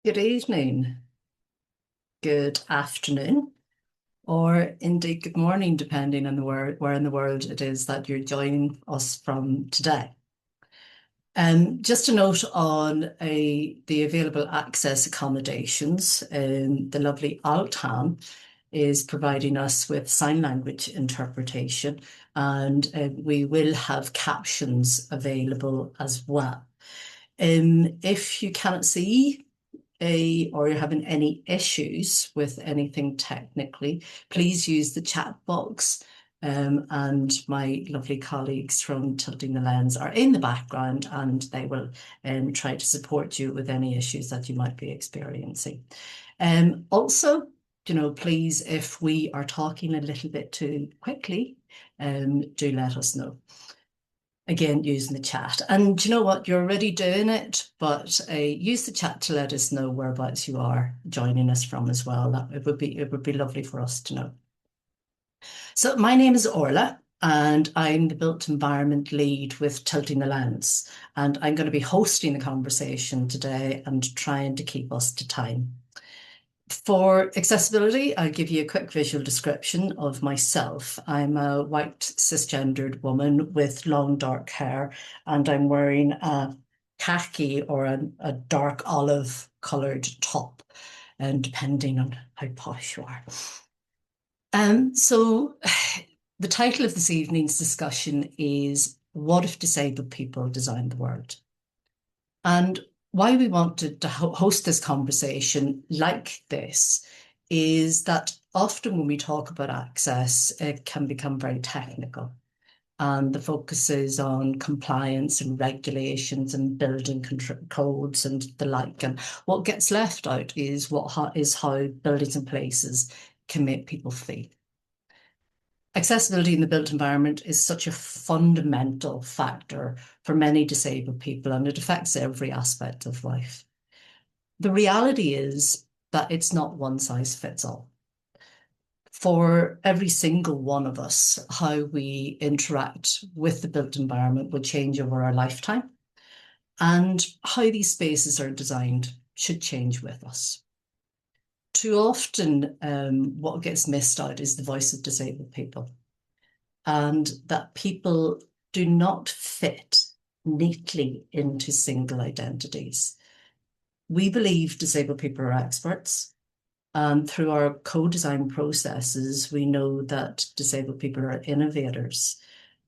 Good evening, good afternoon, or indeed good morning, depending on where in the world it is that you're joining us from today. Just a note on the available access accommodations. The lovely Altan is providing us with sign language interpretation, and we will have captions available as well. If you cannot see or you're having any issues with anything technically, please use the chat box. And my lovely colleagues from Tilting the Lens are in the background and they will try to support you with any issues that you might be experiencing. Also, please, if we are talking a little bit too quickly, do let us know. Again, using the chat. And do you know what? You're already doing it, but use the chat to let us know whereabouts you are joining us from as well. It would be lovely for us to know. So my name is Orla, and I'm the Built Environment Lead with Tilting the Lens. And I'm going to be hosting the conversation today and trying to keep us to time. For accessibility, I'll give you a quick visual description of myself. I'm a white cisgendered woman with long dark hair, and I'm wearing a khaki or a dark olive coloured top, and depending on how posh you are. So the title of this evening's discussion is What if Disabled People Design the World? And why we wanted to host this conversation like this is that often when we talk about access, it can become very technical. And the focus is on compliance and regulations and building codes and the like. And what gets left out is how buildings and places can make people feel. Accessibility in the built environment is such a fundamental factor for many disabled people, and it affects every aspect of life. The reality is that it's not one size fits all. For every single one of us, how we interact with the built environment will change over our lifetime, and how these spaces are designed should change with us. Too often, what gets missed out is the voice of disabled people, and that people do not fit neatly into single identities. We believe disabled people are experts, and through our co-design processes, we know that disabled people are innovators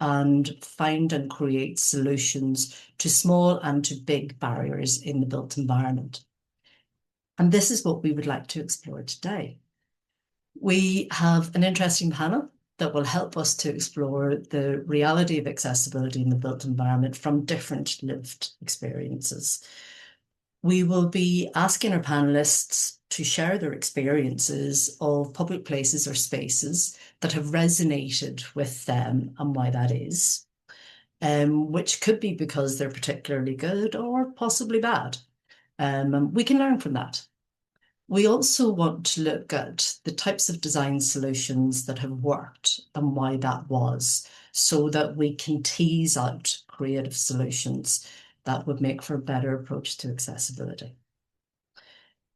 and find and create solutions to small and to big barriers in the built environment. And this is what we would like to explore today. We have an interesting panel that will help us to explore the reality of accessibility in the built environment from different lived experiences. We will be asking our panelists to share their experiences of public places or spaces that have resonated with them and why that is, which could be because they're particularly good or possibly bad. And we can learn from that. We also want to look at the types of design solutions that have worked and why that was, so that we can tease out creative solutions that would make for a better approach to accessibility.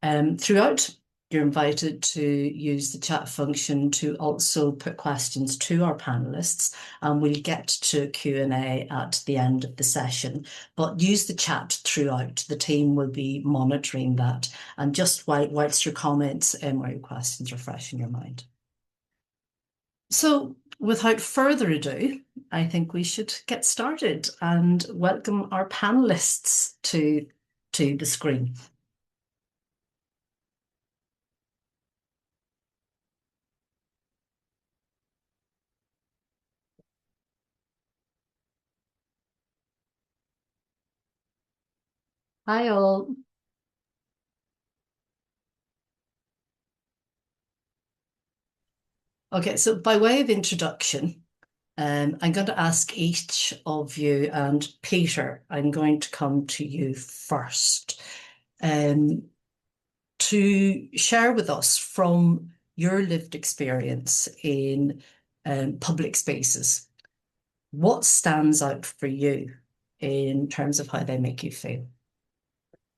Throughout, you're invited to use the chat function to also put questions to our panelists, and we'll get to Q&A at the end of the session, but use the chat throughout. The team will be monitoring that, and just whilst your comments or your questions are fresh in your mind. So without further ado, I think we should get started and welcome our panelists to the screen. Hi all. Okay, so by way of introduction, I'm going to ask each of you, and Peter, I'm going to come to you first, to share with us from your lived experience in public spaces, what stands out for you in terms of how they make you feel?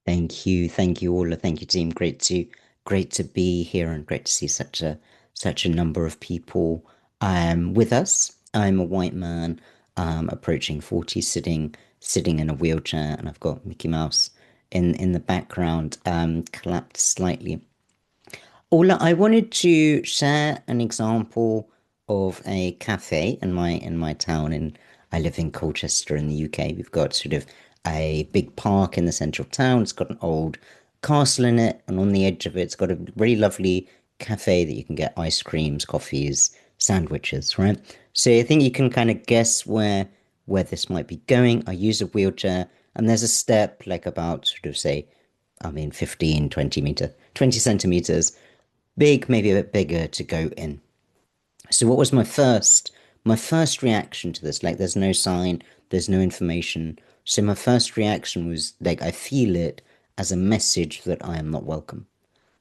Thank you, Orla. Thank you, team. Great to be here, and great to see such a number of people with us. I'm a white man, approaching 40, sitting in a wheelchair, and I've got Mickey Mouse in the background, clapped slightly. Ola, I wanted to share an example of a cafe in my town. In I live in Colchester in the UK. We've got sort of a big park in the centre of town. It's got an old castle in it, and on the edge of it, it's got a really lovely cafe that you can get ice creams, coffees, sandwiches, right? So I think you can kind of guess where this might be going. I use a wheelchair, and there's a step like about sort of say, I mean, 15, 20 centimeters big, maybe a bit bigger to go in. So what was my first reaction to this? Like there's no sign, there's no information. So my first reaction was like I feel it as a message that I am not welcome.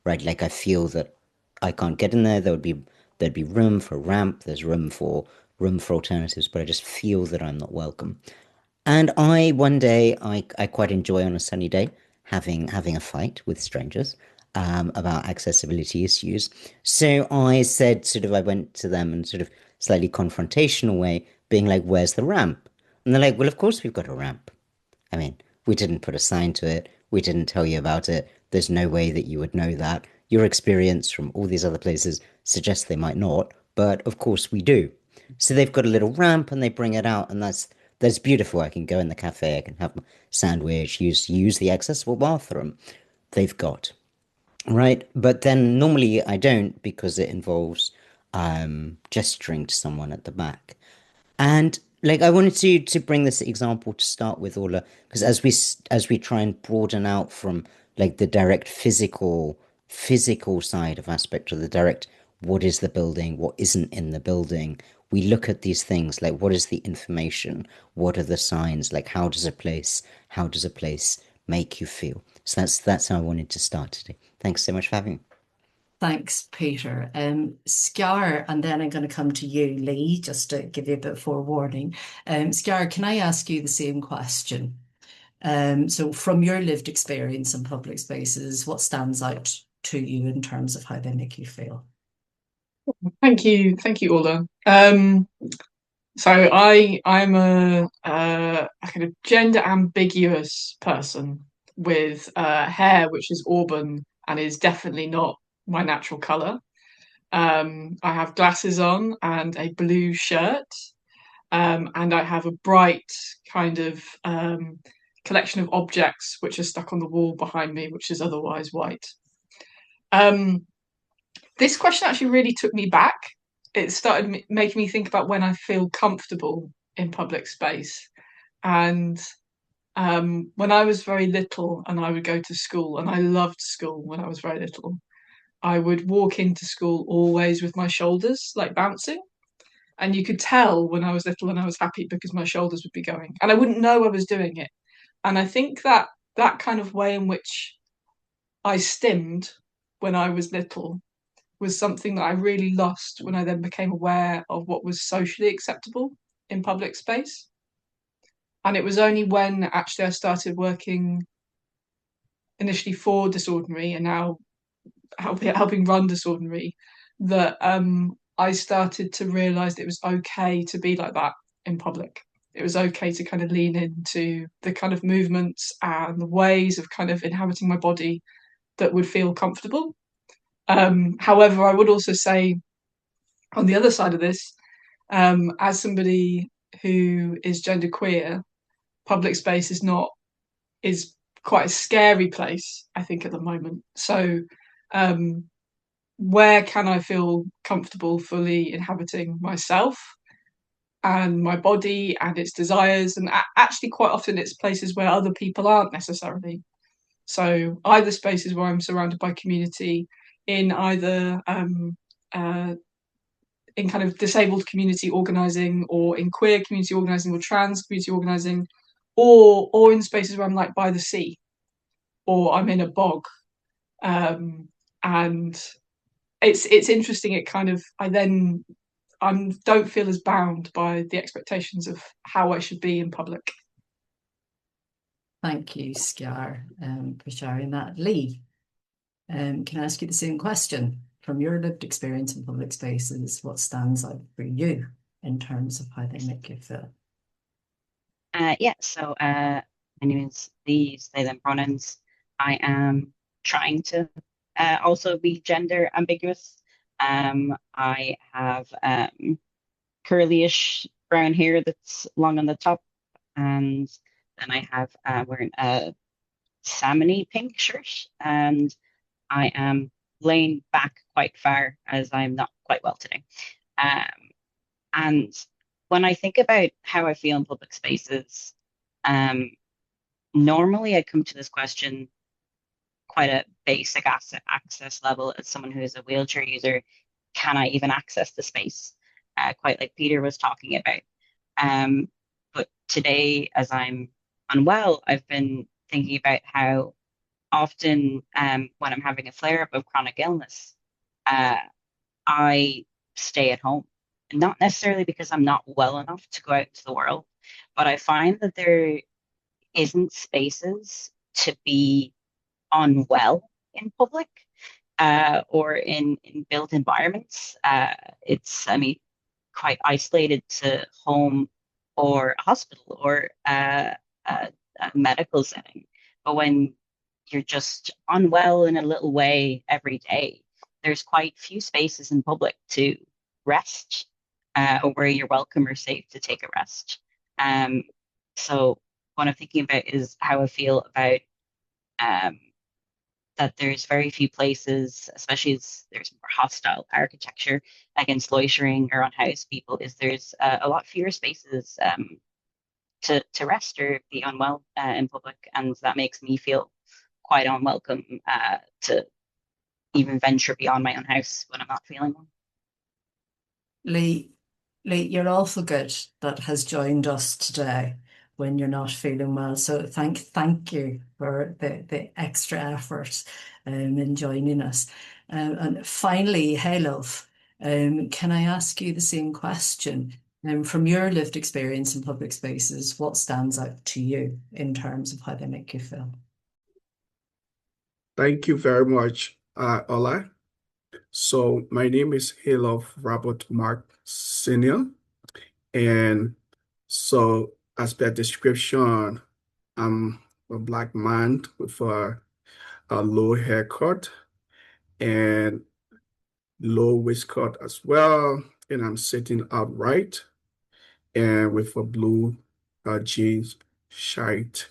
Right? Like I feel that I can't get in there. There'd be room for a ramp, there's room for alternatives, but I just feel that I'm not welcome. And one day, I quite enjoy on a sunny day having a fight with strangers about accessibility issues. So I said, sort of, I went to them in sort of slightly confrontational way, being like, "Where's the ramp?" And they're like, "Well, of course we've got a ramp. I mean, we didn't put a sign to it. We didn't tell you about it. There's no way that you would know that. Your experience from all these other places suggests they might not, but of course we do." So they've got a little ramp and they bring it out, and that's beautiful. I can go in the cafe, I can have my sandwich, use the accessible bathroom they've got, right? But then normally I don't because it involves gesturing to someone at the back. And like I wanted to bring this example to start with, Ola, because as we try and broaden out from like the direct physical side of aspect of the direct, what is the building, what isn't in the building, we look at these things like what is the information, what are the signs, like how does a place make you feel? So that's how I wanted to start today. Thanks so much for having me. Thanks, Peter. Scar, and then I'm going to come to you, Lee, just to give you a bit of forewarning. Scar, can I ask you the same question? So, from your lived experience in public spaces, what stands out to you in terms of how they make you feel? Thank you, Orla. So I'm a kind of gender ambiguous person with hair which is auburn and is definitely not my natural colour. I have glasses on and a blue shirt, and I have a bright kind of collection of objects which are stuck on the wall behind me, which is otherwise white. Um, this question actually really took me back. It started making me think about when I feel comfortable in public space. And when I was very little and I would go to school, and I loved school when I was very little, I would walk into school always with my shoulders like bouncing. And you could tell when I was little and I was happy because my shoulders would be going. And I wouldn't know I was doing it. And I think that that kind of way in which I stimmed when I was little was something that I really lost when I then became aware of what was socially acceptable in public space. And it was only when actually I started working initially for Disordinary and now helping run Disordinary that I started to realize it was okay to be like that in public. It was okay to kind of lean into the kind of movements and the ways of kind of inhabiting my body that would feel comfortable. However, I would also say on the other side of this, as somebody who is genderqueer, public space is quite a scary place, I think, at the moment. So, um, where can I feel comfortable fully inhabiting myself and my body and its desires? And actually, quite often, it's places where other people aren't necessarily. So, either spaces where I'm surrounded by community, in either in kind of disabled community organising or in queer community organising or trans community organising, or in spaces where I'm like by the sea or I'm in a bog. And it's interesting. It kind of I don't feel as bound by the expectations of how I should be in public. Thank you, Scar, for sharing that. Lee, can I ask you the same question? From your lived experience in public spaces, what stands out for you in terms of how they make you feel? My name is Lee, they, them pronouns. I am trying to also be gender ambiguous. I have curly-ish brown hair that's long on the top, and then I have wearing a salmony pink shirt, and I am laying back quite far as I'm not quite well today. Um, and when I think about how I feel in public spaces, um, normally I come to this question quite a basic access level as someone who is a wheelchair user. Can I even access the space? Quite like Peter was talking about. Um, but today, as I'm unwell, I've been thinking about how often when I'm having a flare up of chronic illness, uh, I stay at home. Not necessarily because I'm not well enough to go out into the world, but I find that there isn't spaces to be unwell in public or in built environments. It's, I mean, quite isolated to home or a hospital or a medical setting. But when you're just unwell in a little way every day, there's quite few spaces in public to rest or where you're welcome or safe to take a rest. Um, so what I'm thinking about is how I feel about um, that there's very few places, especially as there's more hostile architecture against loitering or unhoused people, is there's a lot fewer spaces to rest or be unwell in public, and that makes me feel quite unwelcome to even venture beyond my own house when I'm not feeling well. Lee, you're awful good that has joined us today when you're not feeling well. So thank you for the extra effort in joining us. And finally, Heylove, can I ask you the same question? From your lived experience in public spaces, what stands out to you in terms of how they make you feel? Thank you very much, Ola. So my name is Heylove Robert Mark Senior, and so as per description, I'm a black man with a low haircut and low waistcoat as well, and I'm sitting upright and with a blue jeans shirt.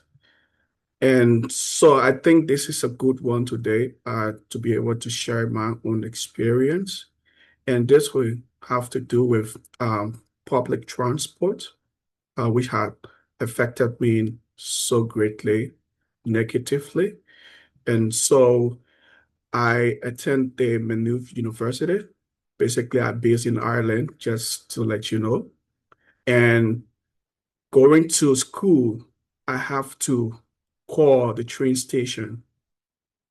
And so I think this is a good one today to be able to share my own experience. And this will have to do with public transport, which had affected me so greatly negatively. And so I attend the Maynooth University. Basically, I'm based in Ireland, just to let you know. And going to school, I have to call the train station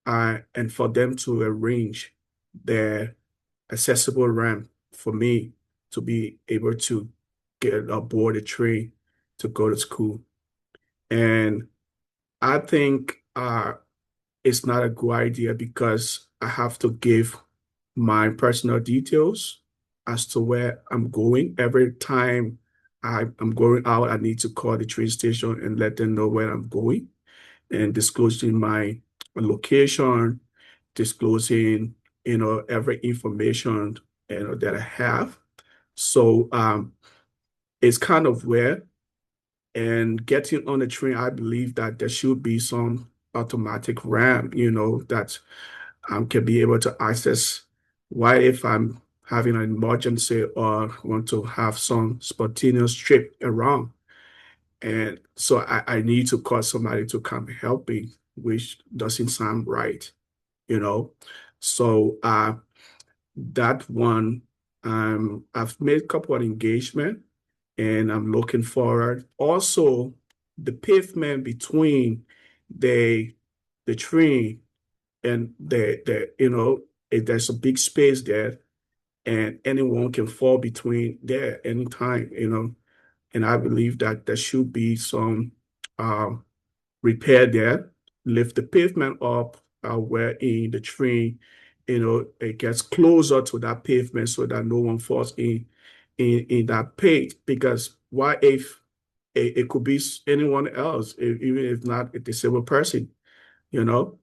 and for them to arrange their accessible ramp for me to be able to get aboard a train to go to school. And I think it's not a good idea because I have to give my personal details as to where I'm going. Every time I'm going out, I need to call the train station and let them know where I'm going and disclosing my location, disclosing, every information, that I have. So it's kind of weird. And getting on the train, I believe that there should be some automatic ramp, that can be able to access. Why if I'm having an emergency or want to have some spontaneous trip around. And so I need to call somebody to come help me, which doesn't sound right, you know. So that one, I've made a couple of engagement and I'm looking forward. Also, the pavement between the the train and there's a big space there and anyone can fall between there anytime, and I believe that there should be some um, repair there, lift the pavement up, where in the train, it gets closer to that pavement so that no one falls in that pit. Because what if it could be anyone else, even if not a disabled person, you know,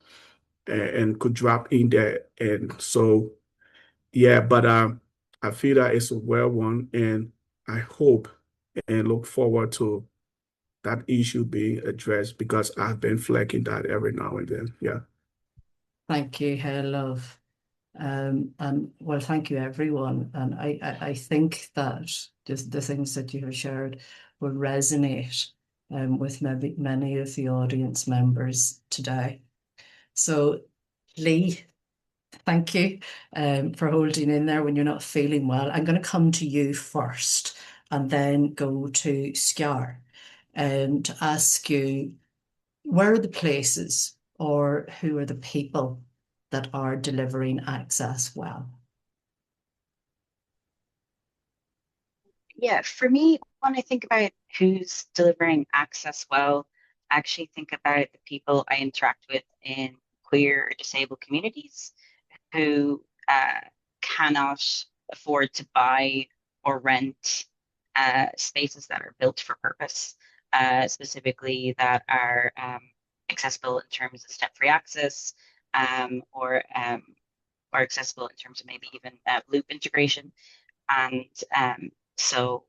and could drop in there. And so, yeah, but I feel that it's a well one, and I hope and look forward to that issue being addressed because I've been flagging that every now and then. Yeah. Thank you, Heylove. And well, thank you, everyone. And I think that just the things that you have shared will resonate with maybe many of the audience members today. So, Lee, thank you for holding in there when you're not feeling well. I'm going to come to you first and then go to Skjar to ask you, where are the places or who are the people that are delivering access well? Yeah, for me, when I think about who's delivering access well, I actually think about the people I interact with in queer or disabled communities who cannot afford to buy or rent spaces that are built for purpose, specifically that are accessible in terms of step-free access, or accessible in terms of maybe even loop integration. And so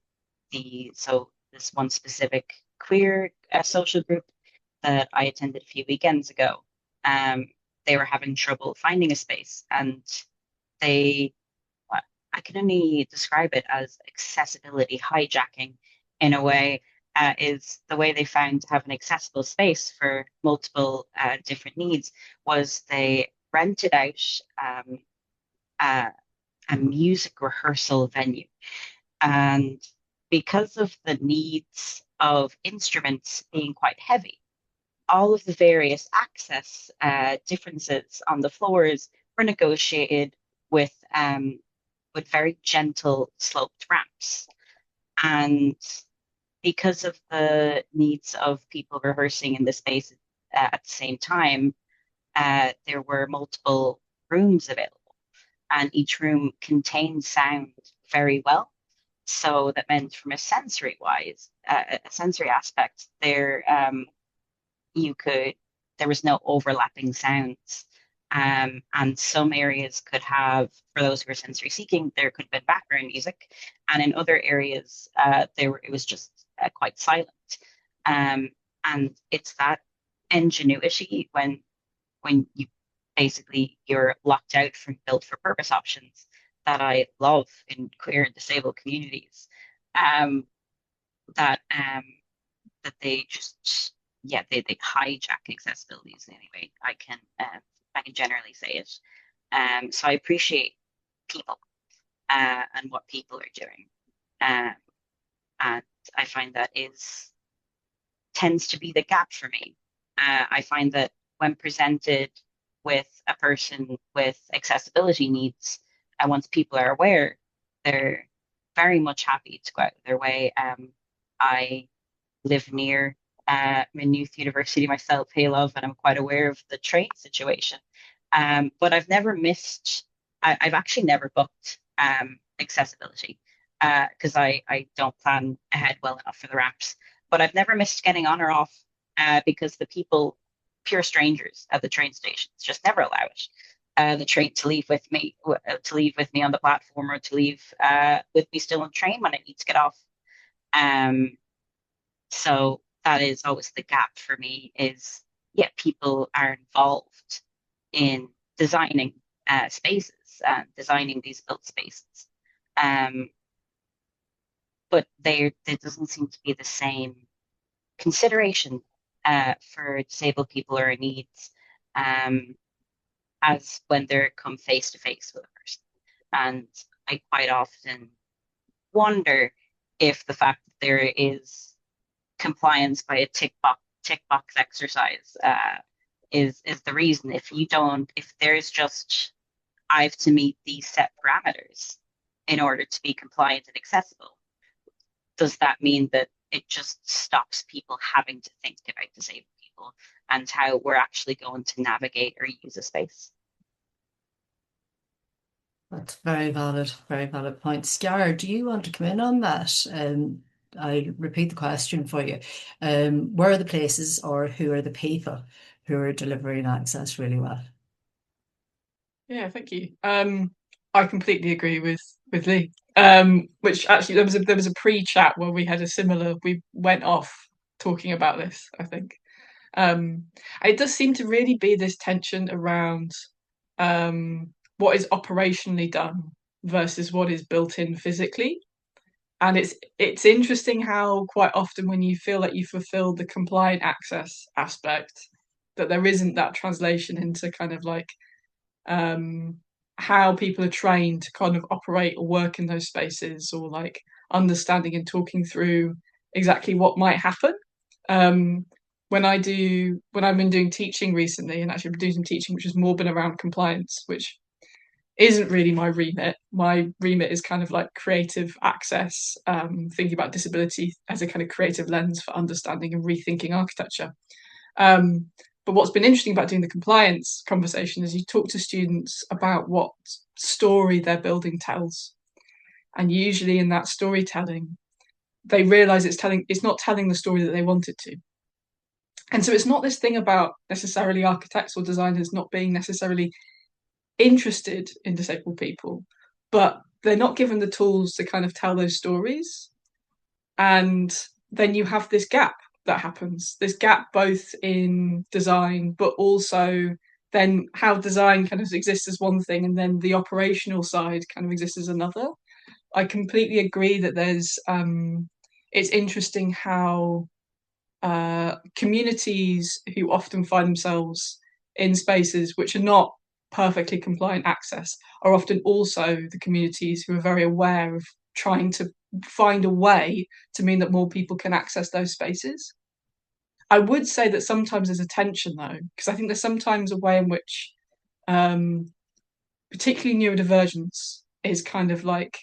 this one specific queer social group that I attended a few weekends ago, they were having trouble finding a space, and they I can only describe it as accessibility hijacking in a way. Is the way they found to have an accessible space for multiple different needs was they rented out uh, a music rehearsal venue. And because of the needs of instruments being quite heavy, all of the various access differences on the floors were negotiated with very gentle sloped ramps. And because of the needs of people rehearsing in the space at the same time, there were multiple rooms available, and each room contained sound very well. So that meant from a sensory aspect, you could there was no overlapping sounds. And some areas could have, for those who are sensory seeking, there could have been background music, and in other areas, it was just quite silent. And it's that ingenuity when you're locked out from built for purpose options that I love in queer and disabled communities. That that they just they hijack accessibilities anyway. I can generally say it. So I appreciate people and what people are doing. Um, and I find that tends to be the gap for me. I find that when presented with a person with accessibility needs, and once people are aware, they're very much happy to go out of their way. I live near Maynooth University myself, Heylove, and I'm quite aware of the train situation. But I've never missed, I've actually never booked accessibility because I don't plan ahead well enough for the ramps. But I've never missed getting on or off because the people, pure strangers at the train stations, just never allow it. The train to leave with me, on the platform, or to leave with me still on train when I need to get off. So that is always the gap for me is, people are involved in designing spaces, designing these built spaces. But there doesn't seem to be the same consideration for disabled people or needs as when they're come face to face with a person. And I quite often wonder if the fact that there is compliance by a tick box exercise is the reason. If there's just, I have to meet these set parameters in order to be compliant and accessible, does that mean that it just stops people having to think about disabled people? people and how we're actually going to navigate or use a space. That's very valid point. Scar, do you want to come in on that? I repeat the question for you. Where are the places or who are the people who are delivering access really well? Yeah, thank you. I completely agree with Lee. Which actually there was a pre-chat where we had a similar. We went off talking about this, I think. It does seem to really be this tension around what is operationally done versus what is built in physically. And it's interesting how quite often when you feel like you fulfilled the compliant access aspect, that there isn't that translation into kind of like how people are trained to kind of operate or work in those spaces, or like understanding and talking through exactly what might happen. When I've been doing teaching recently, and actually I've been doing some teaching which has more been around compliance, which isn't really my remit. My remit is kind of like creative access, thinking about disability as a kind of creative lens for understanding and rethinking architecture. But what's been interesting about doing the compliance conversation is you talk to students about what story their building tells. And usually in that storytelling, they realize it's not telling the story that they want it to. And so it's not this thing about necessarily architects or designers not being necessarily interested in disabled people, but they're not given the tools to kind of tell those stories. And then you have this gap that happens, this gap both in design, but also then how design kind of exists as one thing, and then the operational side kind of exists as another. I completely agree that it's interesting how communities who often find themselves in spaces which are not perfectly compliant access are often also the communities who are very aware of trying to find a way to mean that more people can access those spaces. I would say that sometimes there's a tension though, because I think there's sometimes a way in which particularly neurodivergence is kind of like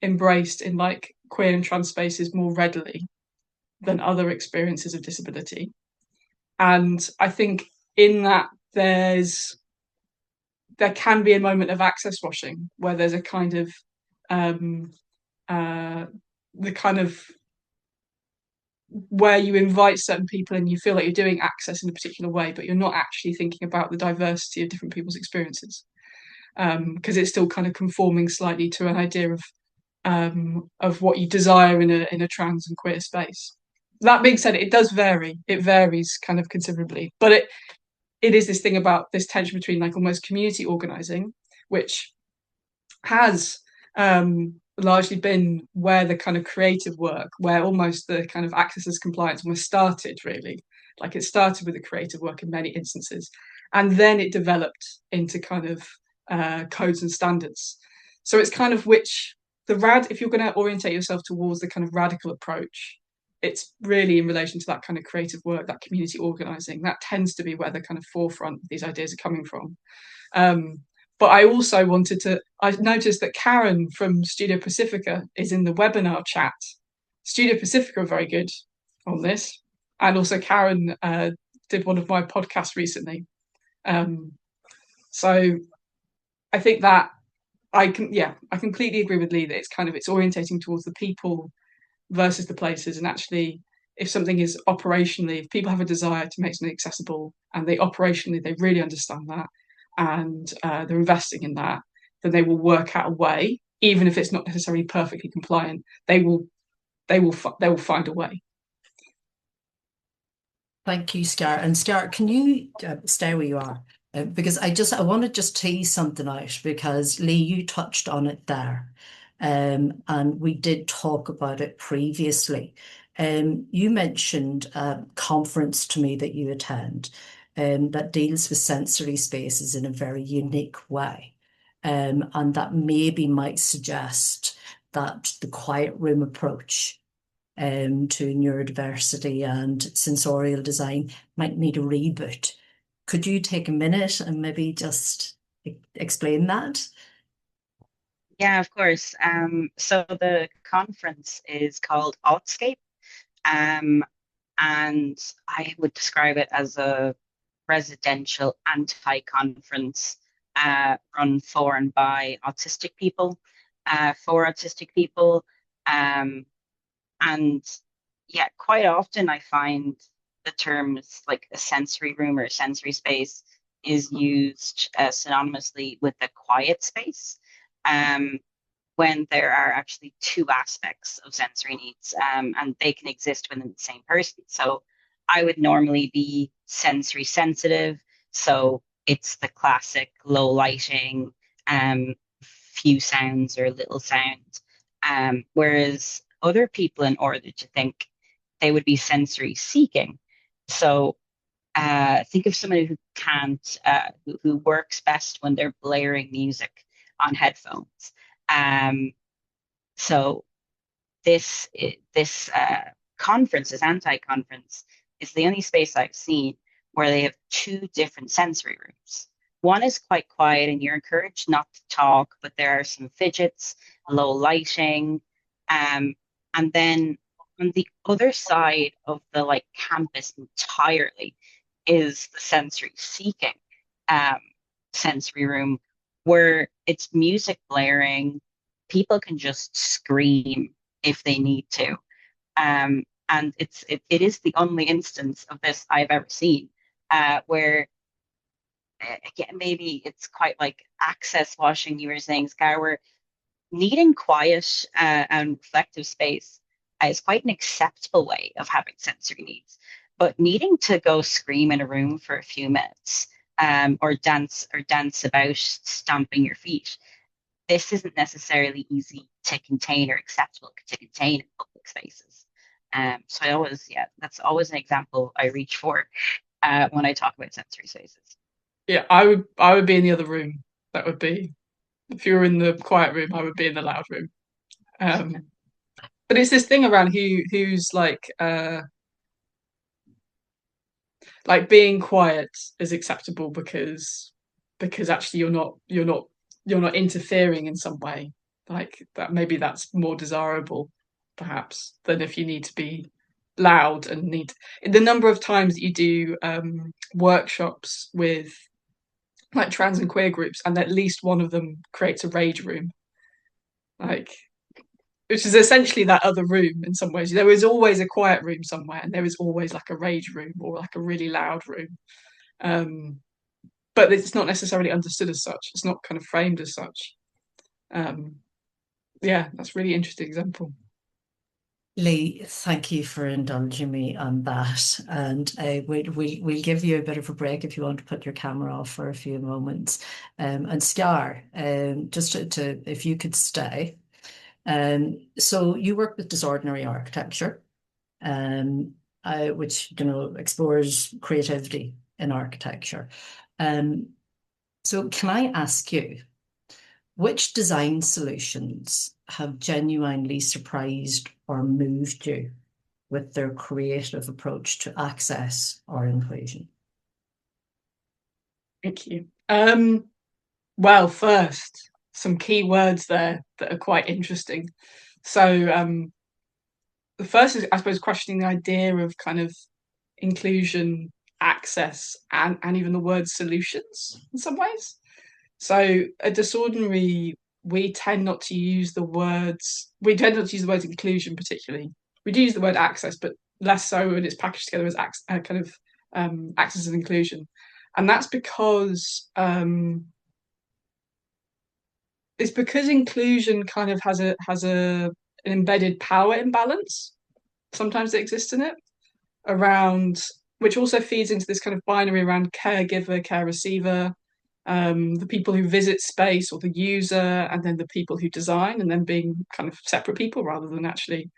embraced in like queer and trans spaces more readily than other experiences of disability. And I think in that there can be a moment of access washing where there's a kind of the kind of where you invite certain people and you feel like you're doing access in a particular way, but you're not actually thinking about the diversity of different people's experiences, because it's still kind of conforming slightly to an idea of what you desire in a trans and queer space. That being said, it does vary. It varies kind of considerably, but it is this thing about this tension between like almost community organizing, which has largely been where the kind of creative work, where almost the kind of access as compliance almost started, really. Like it started with the creative work in many instances, and then it developed into kind of codes and standards. So it's kind of if you're going to orientate yourself towards the kind of radical approach, it's really in relation to that kind of creative work, that community organizing. That tends to be where the kind of forefront of these ideas are coming from. But I also I noticed that Karen from Studio Pacifica is in the webinar chat. Studio Pacifica are very good on this. And also Karen did one of my podcasts recently. So I think that I completely agree with Lee that it's orientating towards the people versus the places. And actually, if something is operationally, if people have a desire to make something accessible and they really understand that, and they're investing in that, then they will work out a way, even if it's not necessarily perfectly compliant. They will find a way. Thank you, Scar. And Scar, can you stay where you are? Because I want to just tease something out, because Lee, you touched on it there. And we did talk about it previously. You mentioned a conference to me that you attend that deals with sensory spaces in a very unique way. And that maybe might suggest that the quiet room approach to neurodiversity and sensorial design might need a reboot. Could you take a minute and maybe just explain that? Yeah, of course. So the conference is called Altscape, and and I would describe it as a residential anti-conference run for and by autistic people, for autistic people. And yeah, quite often I find the terms like a sensory room or a sensory space is used synonymously with a quiet space. Um, when there are actually two aspects of sensory needs, and they can exist within the same person. So I would normally be sensory sensitive. So it's the classic low lighting, few sounds or little sounds. Whereas other people, in order to think, they would be sensory seeking. So think of somebody who can't, who works best when they're blaring music on headphones. Um, so this conference, this anti-conference, is the only space I've seen where they have two different sensory rooms. One is quite quiet and you're encouraged not to talk, but there are some fidgets, low lighting, and then on the other side of the like campus entirely is the sensory seeking um, sensory room where it's music blaring. People can just scream if they need to. And it is the only instance of this I've ever seen where again maybe it's quite like access washing you were saying, Scar, where needing quiet and reflective space is quite an acceptable way of having sensory needs. But needing to go scream in a room for a few minutes or dance about stomping your feet, this isn't necessarily easy to contain or acceptable to contain in public spaces. So I always, yeah, that's always an example I reach for when I talk about sensory spaces. Yeah, I would be in the other room. That would be, if you were in the quiet room, I would be in the loud room. But it's this thing around who's like being quiet is acceptable because actually you're not interfering in some way. Like that, maybe that's more desirable perhaps than if you need to be loud and need the number of times that you do workshops with like trans and queer groups and at least one of them creates a rage room, like, which is essentially that other room in some ways. There is always a quiet room somewhere and there is always like a rage room or like a really loud room, but it's not necessarily understood as such. It's not kind of framed as such. Yeah, that's a really interesting example. Lee, thank you for indulging me on that. And we'll give you a bit of a break if you want to put your camera off for a few moments. And Scar, just if you could stay. So you work with disorderly architecture, which explores creativity in architecture. So can I ask you, which design solutions have genuinely surprised or moved you with their creative approach to access or inclusion? Thank you. Well, first, some key words there that are quite interesting. So the first is, I suppose, questioning the idea of kind of inclusion, access, and even the word solutions in some ways. So at Disorderly, we tend not to use the words. We tend not to use the word inclusion particularly. We do use the word access, but less so when it's packaged together as access and inclusion, and that's because it's because inclusion kind of has an embedded power imbalance sometimes that exists in it around, which also feeds into this kind of binary around caregiver, care receiver, the people who visit space or the user, and then the people who design, and then being kind of separate people rather than actually,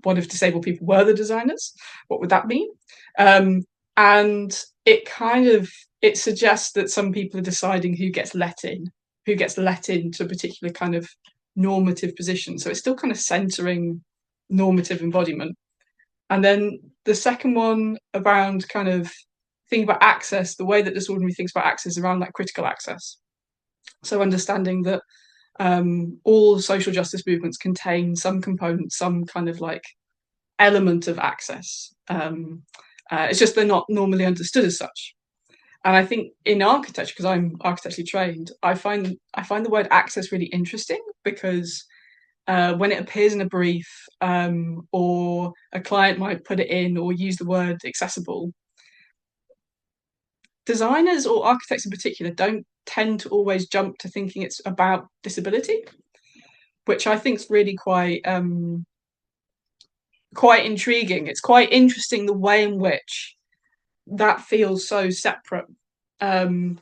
what if disabled people were the designers? What would that mean? And it suggests that some people are deciding who gets let into a particular kind of normative position. So it's still kind of centering normative embodiment. And then the second one around kind of thinking about access, the way that Disorderly thinks about access is around like critical access. So understanding that all social justice movements contain some component, some kind of like element of access. It's just they're not normally understood as such. And I think in architecture, because I'm architecturally trained, I find the word access really interesting, because when it appears in a brief, or a client might put it in or use the word accessible, designers or architects in particular don't tend to always jump to thinking it's about disability, which I think is really quite intriguing. It's quite interesting the way in which that feels so separate, and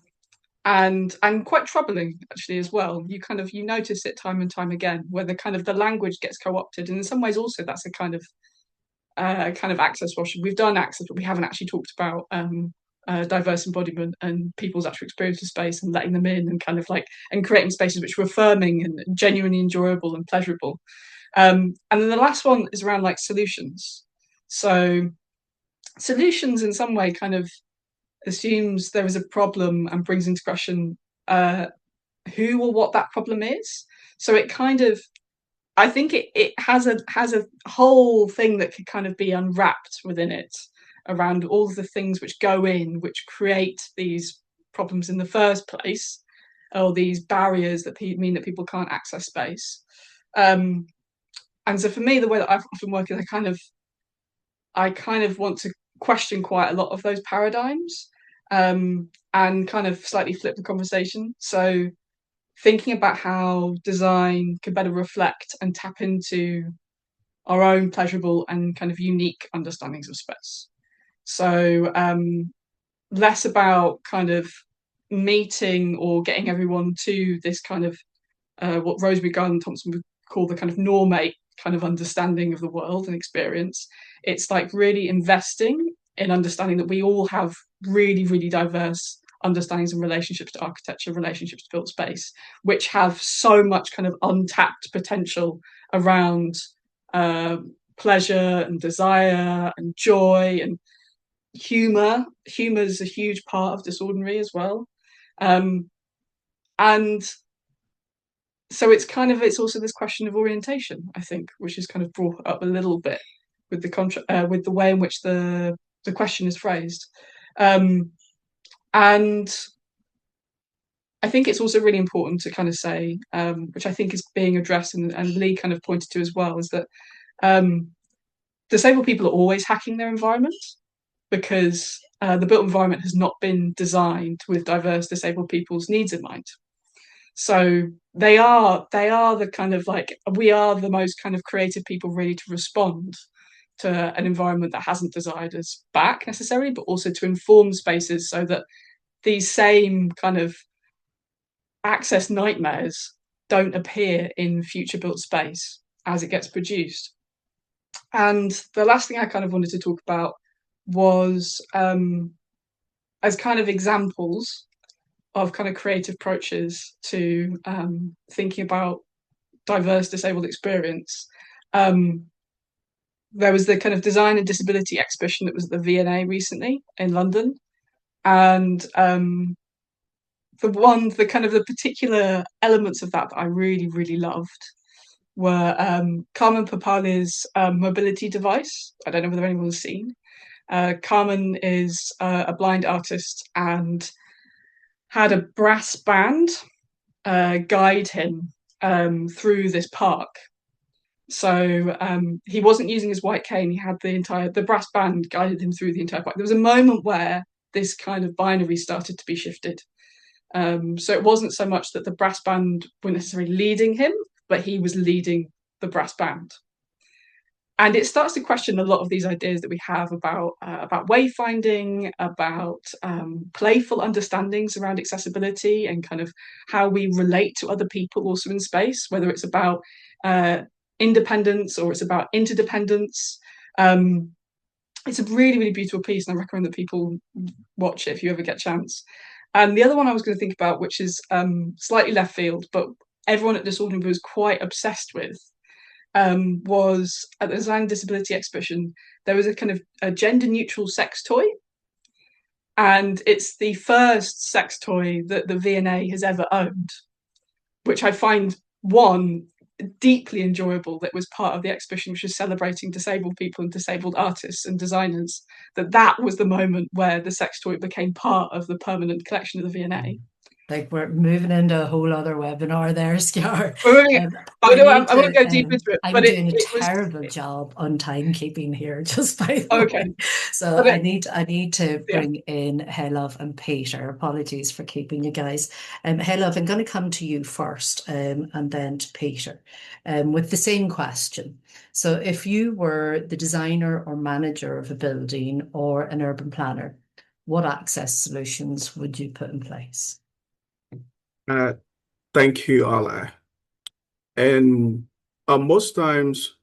quite troubling actually as well. You notice it time and time again, where the language gets co-opted, and in some ways also that's a kind of access washing. We've done access, but we haven't actually talked about diverse embodiment and people's actual experience of space, and letting them in, and creating spaces which are affirming and genuinely enjoyable and pleasurable. And then the last one is around solutions. So solutions in some way assumes there is a problem and brings into question who or what that problem is. So I think it has a whole thing that could be unwrapped within it, around all of the things which go in, which create these problems in the first place, or these barriers that mean that people can't access space. And so for me, the way that I've often worked is I want to question quite a lot of those paradigms, and slightly flip the conversation. So thinking about how design can better reflect and tap into our own pleasurable and unique understandings of space. So less about meeting or getting everyone to this what Rosemary Garland Thompson would call the normate understanding of the world and experience. It's really investing in understanding that we all have really, really diverse understandings and relationships to architecture, relationships to built space, which have so much untapped potential around pleasure and desire and joy and humor. Humor is a huge part of Disordinary as well. And so it's also this question of orientation, I think, which is brought up a little bit with with the way in which the question is phrased. And I think it's also really important to say, which I think is being addressed, and Lee pointed to as well, is that disabled people are always hacking their environment, because the built environment has not been designed with diverse disabled people's needs in mind. So they are the we are the most creative people really to respond to an environment that hasn't desired us back necessarily, but also to inform spaces so that these same access nightmares don't appear in future built space as it gets produced. And the last thing I wanted to talk about was as examples of creative approaches to thinking about diverse disabled experience. There was the design and disability exhibition that was at the V&A recently in London, and the particular elements of that I really, really loved were Carmen Papali's mobility device. I don't know whether anyone's seen. Carmen is a blind artist and had a brass band guide him through this park. So he wasn't using his white cane. He had the brass band guided him through the entire park. There was a moment where this binary started to be shifted. So it wasn't so much that the brass band were necessarily leading him, but he was leading the brass band. And it starts to question a lot of these ideas that we have about wayfinding, about playful understandings around accessibility, and how we relate to other people also in space, whether it's about independence or it's about interdependence. It's a really, really beautiful piece, and I recommend that people watch it if you ever get a chance. And the other one I was going to think about, which is slightly left field, but everyone at Disordinary was quite obsessed with, was at the Design and Disability exhibition, there was a gender-neutral sex toy. And it's the first sex toy that the V&A has ever owned, which I find, one, deeply enjoyable that was part of the exhibition, which was celebrating disabled people and disabled artists and designers, that was the moment where the sex toy became part of the permanent collection of the V&A. Like, we're moving into a whole other webinar there, Scar. I won't go deep into it, I'm but doing a it was terrible job on timekeeping here, just by the okay. way. So I need to bring in Heylove and Peter. Apologies for keeping you guys. Heylove, I'm going to come to you first, and then to Peter, with the same question. So if you were the designer or manager of a building or an urban planner, what access solutions would you put in place? Thank you, Orla. And most times,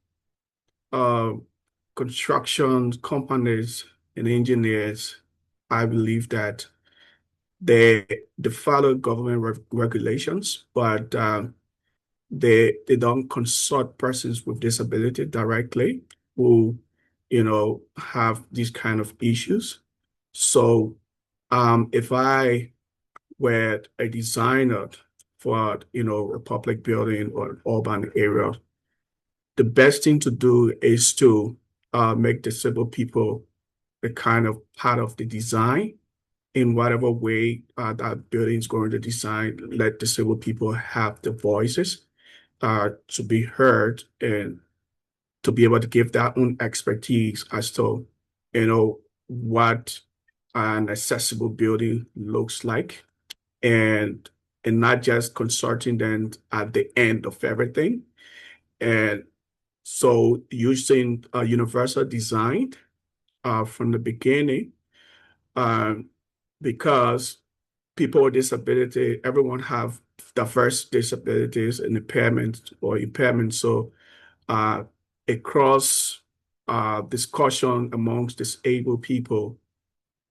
construction companies and engineers, I believe that they follow government regulations, but they don't consult persons with disability directly who, have these kind of issues. So, if I were a designer for, a public building or an urban area, the best thing to do is to make disabled people a kind of part of the design in whatever way that building is going to design. Let disabled people have the voices to be heard and to be able to give their own expertise as to, what an accessible building looks like, and not just consulting them at the end of everything. And so using universal design from the beginning, um, because people with disability, everyone have diverse disabilities and impairments. So a cross discussion amongst disabled people,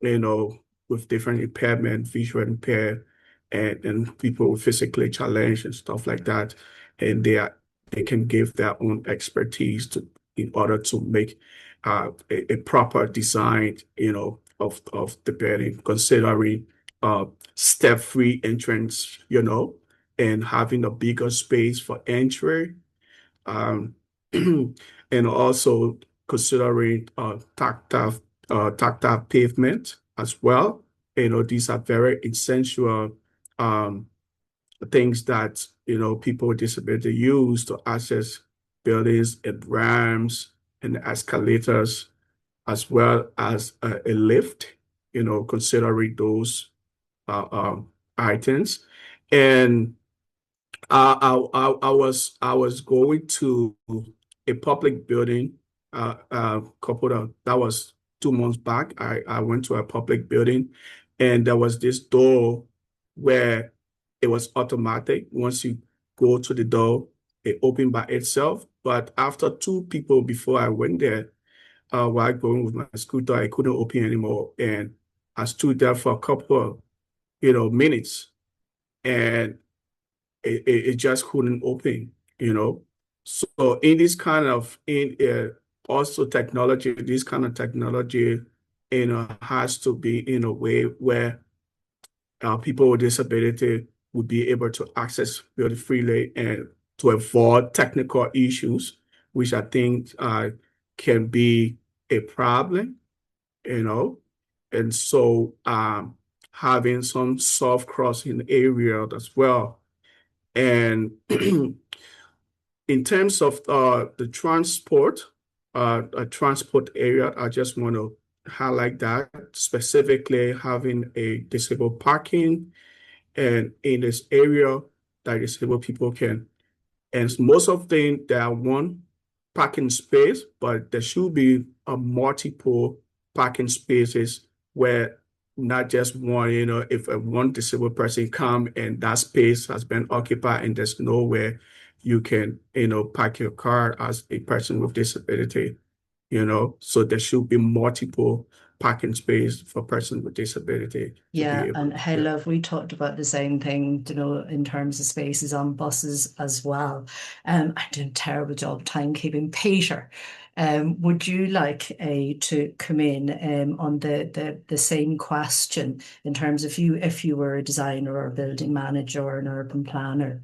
with different impairment, visual impaired, and people with physically challenged and stuff like that. And they can give their own expertise in order to make a proper design, of the building, considering step-free entrance, and having a bigger space for entry, um, and also considering tactile pavement as well. These are very essential um, things that people with disability use to access buildings and ramps and escalators, as well as a lift. Considering those items. And I was going to a public building that was 2 months back. I went to a public building, and there was this door where it was automatic. Once you go to the door, it opened by itself. But after two people before I went there, while going with my scooter, I couldn't open anymore, and I stood there for a couple of minutes, and it just couldn't open. So in this kind of also technology, this kind of technology, has to be in a way where people with disability would be able to access really freely and to avoid technical issues, which I think can be a problem, and so having some soft crossing area as well. And in terms of the transport area, I just want to highlight that specifically having a disabled parking and in this area that disabled people can. And most of them, there are one parking space, but there should be a multiple parking spaces where not just one, if a one disabled person come and that space has been occupied and there's nowhere you can, park your car as a person with disability, so there should be multiple parking space for person with disability to be able And to. Heylove, we talked about the same thing, in terms of spaces on buses as well. I'm doing a terrible job timekeeping. Peter, would you like to come in on the same question in terms of if you were a designer or a building manager or an urban planner?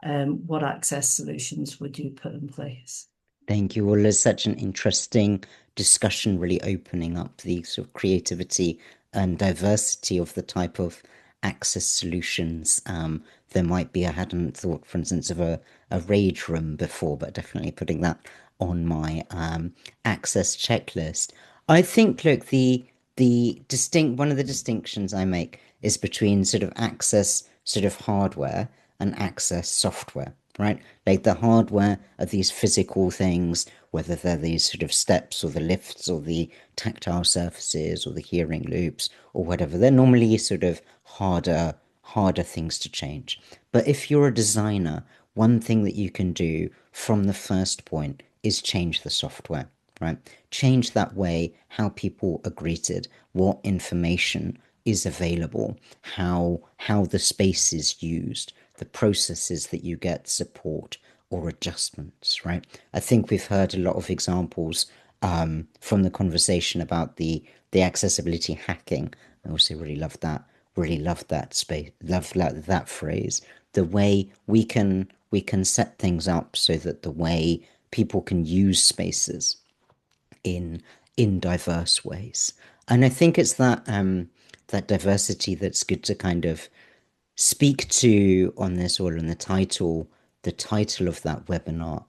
what access solutions would you put in place? Thank you, Orla. Such an interesting discussion, really opening up the sort of creativity and diversity of the type of access solutions there might be. I hadn't thought, for instance, of a rage room before, but definitely putting that on my access checklist. I think, look, one of the distinctions I make is between sort of access sort of hardware and access software, right? Like the hardware are these physical things, whether they're these sort of steps or the lifts or the tactile surfaces or the hearing loops or whatever. They're normally sort of harder things to change. But if you're a designer, one thing that you can do from the first point is change the software, right? Change that way how people are greeted, what information is available, how the space is used, the processes that you get support or adjustments, right? I think we've heard a lot of examples from the conversation about the accessibility hacking. I also really love that. Really love that space. Love that phrase. The way we can set things up so that the way people can use spaces in diverse ways. And I think it's that that diversity that's good to kind of speak to on this, or in the title of that webinar.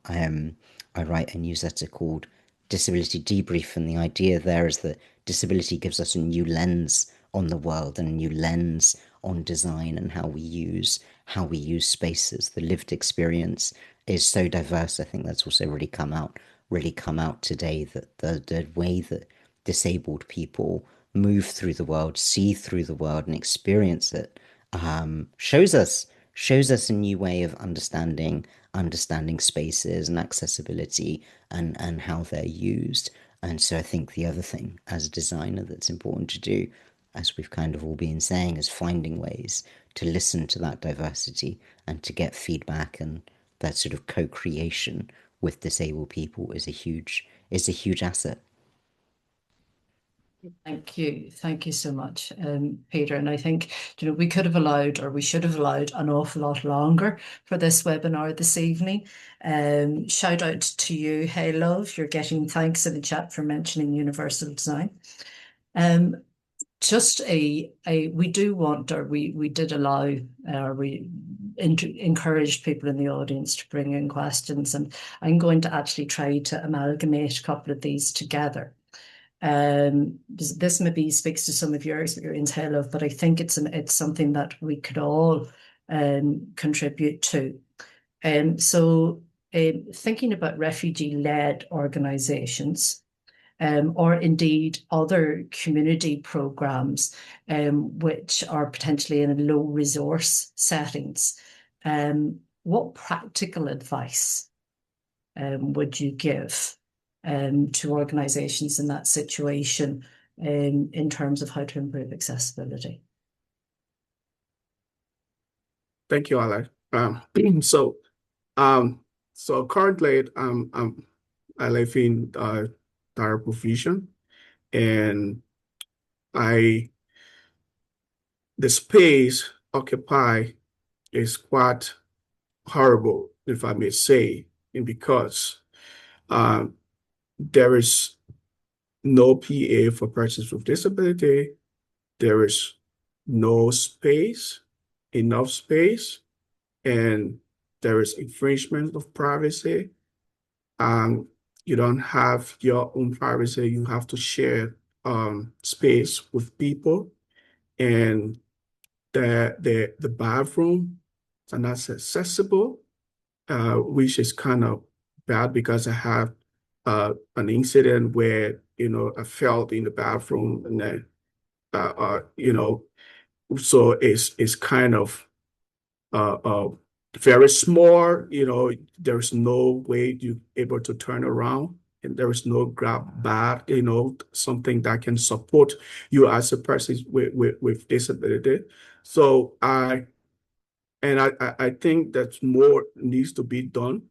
I write a newsletter called Disability Debrief, and the idea there is that disability gives us a new lens on the world and a new lens on design and how we use spaces. The lived experience is so diverse. I think that's also really come out today, that the way that disabled people move through the world, see through the world, and experience it shows us a new way of understanding spaces and accessibility and how they're used. And so I think the other thing as a designer that's important to do, as we've kind of all been saying, is finding ways to listen to that diversity and to get feedback, and that sort of co-creation with disabled people is a huge asset. Thank you so much, Peter. And I think, we could have allowed, or we should have allowed, an awful lot longer for this webinar this evening. Shout out to you, Heylove. You're getting thanks in the chat for mentioning universal design. Just we do want, or we did allow, or we encouraged people in the audience to bring in questions, and I'm going to actually try to amalgamate a couple of these together. This maybe speaks to some of your experience, Heylove, but I think it's something that we could all contribute to. So thinking about refugee-led organisations, or indeed other community programmes which are potentially in low resource settings, what practical advice would you give to organisations in that situation in terms of how to improve accessibility? Thank you, Alec. So currently, I live in terrible vision, and the space occupied is quite horrible, if I may say, and because there is no PA for persons with disability, there is no space, enough space, and there is infringement of privacy. You don't have your own privacy. You have to share space with people, and the bathroom are not accessible, which is kind of bad because I have an incident where I fell in the bathroom, and then so it's kind of very small. There's no way you're able to turn around, and there is no grab bag, something that can support you as a person with disability. So I think that more needs to be done,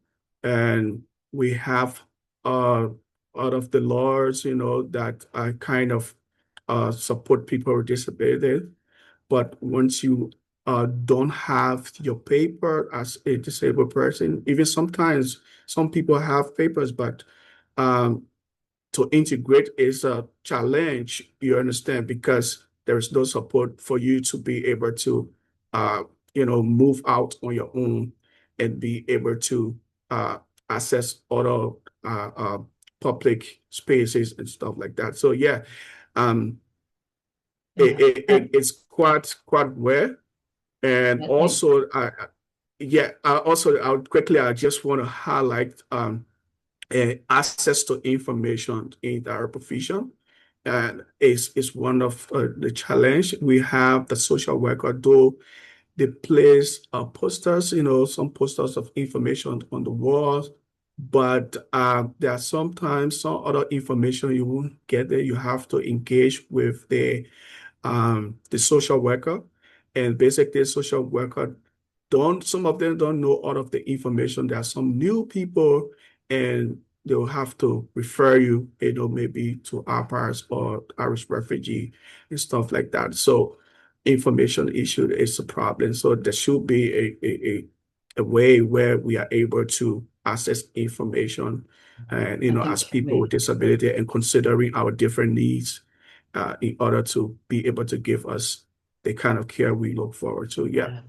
and we have out of the laws, that kind of support people with disability. But once you don't have your paper as a disabled person. Even sometimes some people have papers, but um, to integrate is a challenge, you understand, because there is no support for you to be able to, move out on your own and be able to access other public spaces and stuff like that. So yeah, um, Yeah. it's quite rare. And I think, also, I just want to highlight access to information in our profession. And is one of the challenge. We have the social worker, though they place posters, some posters of information on the walls, but there are sometimes some other information you won't get there. You have to engage with the social worker, and basically the social worker don't some of them don't know all of the information. There are some new people, and they'll have to refer you, maybe to APARS or Irish refugee and stuff like that. So information issue is a problem. So there should be a way where we are able to access information, and I as think people with disability, and considering our different needs in order to be able to give us the kind of care we look forward to. Yeah. yeah.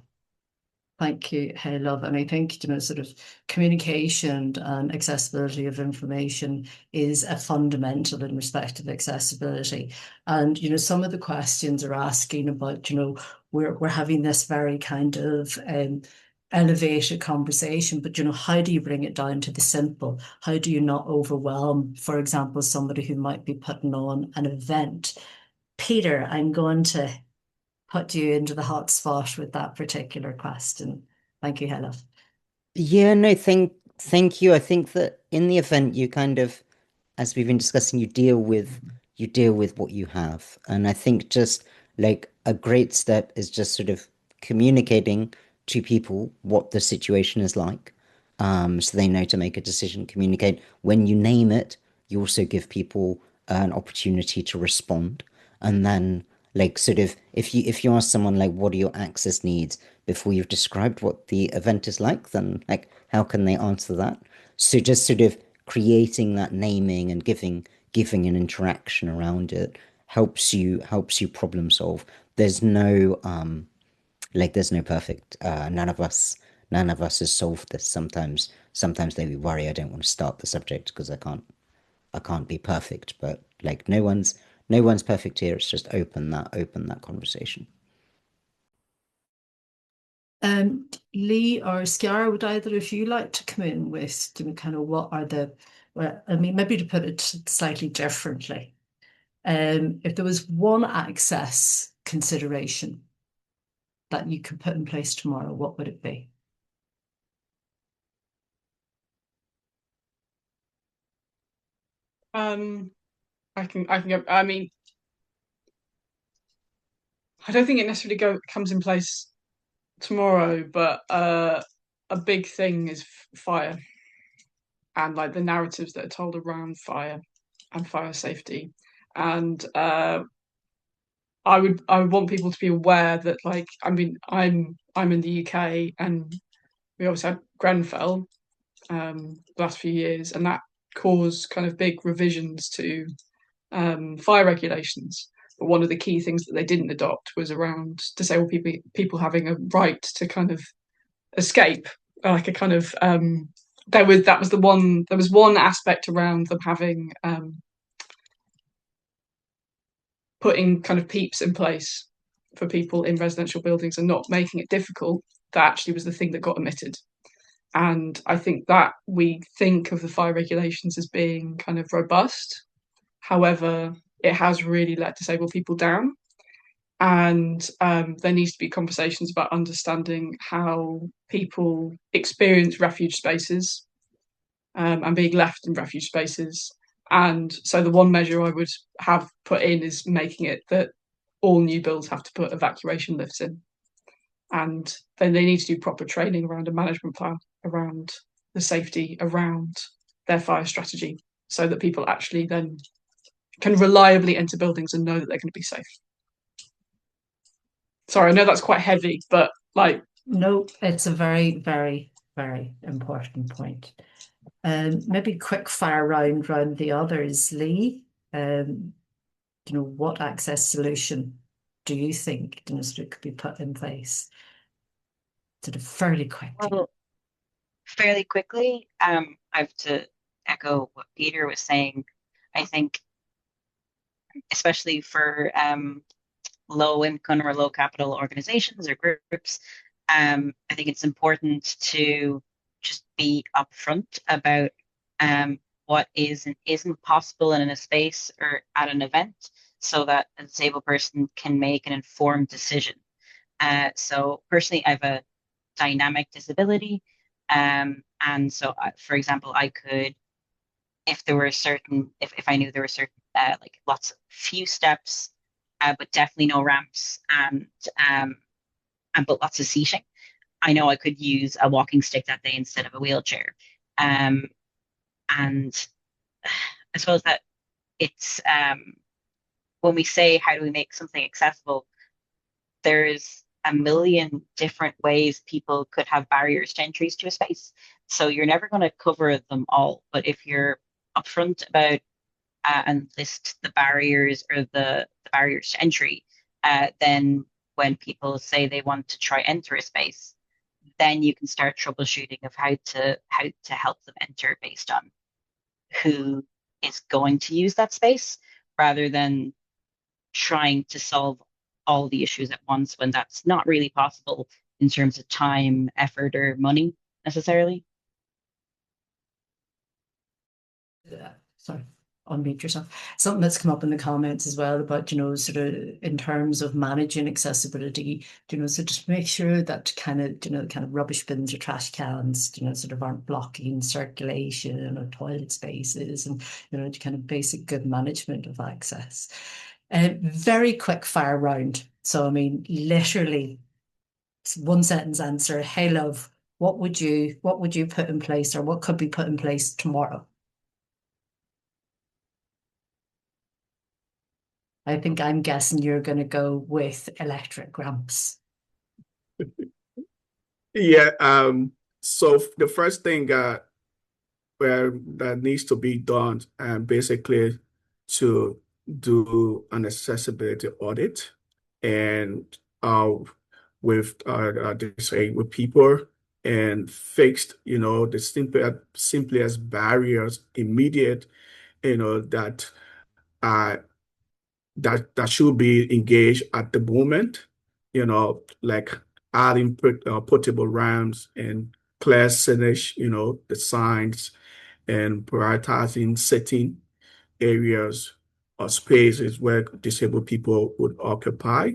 Thank you, Heylove. And I think, sort of communication and accessibility of information is a fundamental in respect of accessibility. And, some of the questions are asking about, we're having this very kind of elevated conversation, but, how do you bring it down to the simple? How do you not overwhelm, for example, somebody who might be putting on an event? Peter, I'm going to put you into the hot spot with that particular question. Thank you, Heylove. Yeah, no, thank you. I think that in the event you kind of, as we've been discussing, you deal with what you have. And I think just like a great step is just sort of communicating to people what the situation is like. So they know to make a decision, communicate. When you name it, you also give people an opportunity to respond. And then like sort of if you ask someone like what are your access needs before you've described what the event is like, then like how can they answer that? So just sort of creating that naming and giving an interaction around it helps you problem solve. There's no there's no perfect, none of us has solved this. Sometimes they worry, I don't want to start the subject because I can't be perfect, but like no one's perfect here. It's just open that conversation. Lee or Sciara, would either of you like to come in with kind of what are well, I mean, maybe to put it slightly differently. If there was one access consideration that you could put in place tomorrow, what would it be? I can go. I mean, I don't think it necessarily comes in place tomorrow, but a big thing is fire, and like the narratives that are told around fire and fire safety. And I would want people to be aware that, like, I mean, I'm in the UK, and we obviously had Grenfell the last few years, and that caused kind of big revisions to fire regulations. But one of the key things that they didn't adopt was around disabled people having a right to kind of escape, like a kind of there was one aspect around them having putting kind of peeps in place for people in residential buildings and not making it difficult. That actually was the thing that got omitted. And I think that we think of the fire regulations as being kind of robust. However, it has really let disabled people down. And there needs to be conversations about understanding how people experience refuge spaces and being left in refuge spaces. And so the one measure I would have put in is making it that all new builds have to put evacuation lifts in. And then they need to do proper training around a management plan around the safety around their fire strategy, so that people actually then can reliably enter buildings and know that they're going to be safe. Sorry, I know that's quite heavy, but like, no, it's a very, very, very important point. Maybe quick fire round the others. Lee, what access solution do you think sort of could be put in place sort of fairly quickly? Well, fairly quickly, I have to echo what Peter was saying. I think, especially for low income or low capital organizations or groups, I think it's important to just be upfront about what is and isn't possible in a space or at an event so that a disabled person can make an informed decision. So personally, I have a dynamic disability. And so, for example, I could, if there were certain, if I knew there were certain, like few steps, but definitely no ramps and but lots of seating, I know I could use a walking stick that day instead of a wheelchair. And I suppose that it's when we say how do we make something accessible, there's a million different ways people could have barriers to entries to a space. So you're never going to cover them all. But if you're upfront about and list the barriers or the barriers to entry, then when people say they want to try enter a space, then you can start troubleshooting of how to help them enter based on who is going to use that space, rather than trying to solve all the issues at once when that's not really possible in terms of time, effort, or money necessarily. Sorry, unmute yourself. Something that's come up in the comments as well about, sort of in terms of managing accessibility, so just make sure that kind of rubbish bins or trash cans, sort of aren't blocking circulation or toilet spaces, and, kind of basic good management of access. Very quick fire round. So, I mean, literally one sentence answer. Heylove, what would you put in place, or what could be put in place tomorrow? I think I'm guessing you're going to go with electric ramps. Yeah. So the first thing that needs to be done, basically, to do an accessibility audit, and with disabled people, and fixed, the simplest barriers, immediate, that that should be engaged at the moment, like adding portable ramps and clear signage, the signs, and prioritizing setting areas or spaces where disabled people would occupy.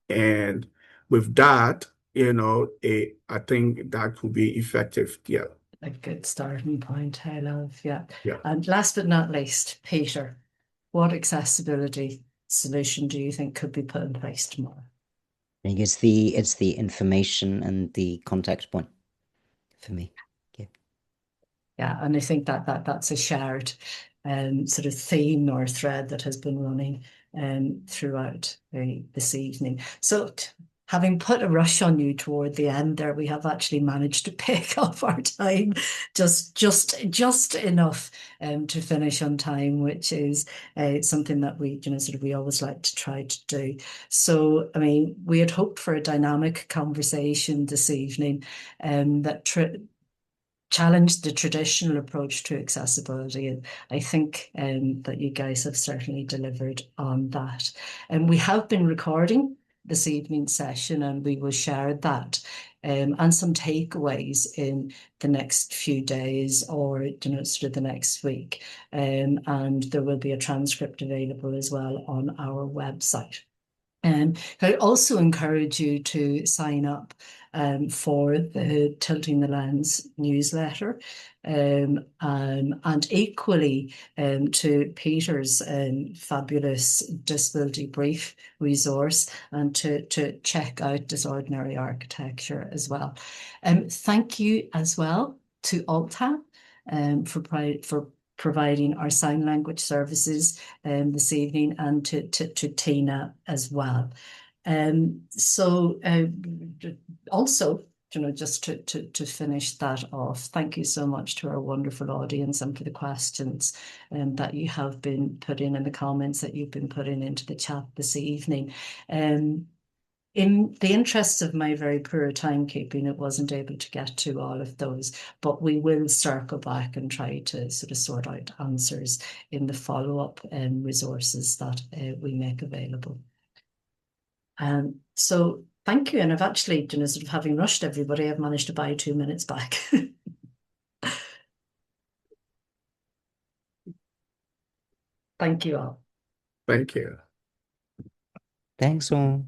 And with that, I think that would be effective. Yeah. A good starting point, I love. Yeah. Yeah. And last but not least, Peter, what accessibility solution do you think could be put in place tomorrow? I think it's the information and the contact point for me. Yeah, and I think that's a shared sort of theme or thread that has been running throughout this evening. So having put a rush on you toward the end there, we have actually managed to pick up our time just enough to finish on time, which is something that we we always like to try to do. So I mean, we had hoped for a dynamic conversation this evening that challenged the traditional approach to accessibility, and I think that you guys have certainly delivered on that. And we have been recording this evening's session, and we will share that and some takeaways in the next few days, or sort of the next week, and there will be a transcript available as well on our website. I also encourage you to sign up for the Tilting the Lens newsletter, and equally to Peter's fabulous disability brief resource, and to check out Disordinary Architecture as well. Thank you as well to Altan for providing our sign language services this evening, and to Tina as well. So also, just to finish that off, thank you so much to our wonderful audience and for the questions that you have been putting in the comments that you've been putting into the chat this evening. In the interests of my very poor timekeeping, it wasn't able to get to all of those, but we will circle back and try to sort of sort out answers in the follow-up resources that we make available. So thank you. And I've actually, sort of having rushed everybody, I've managed to buy 2 minutes back. Thank you all. Thank you. Thanks all.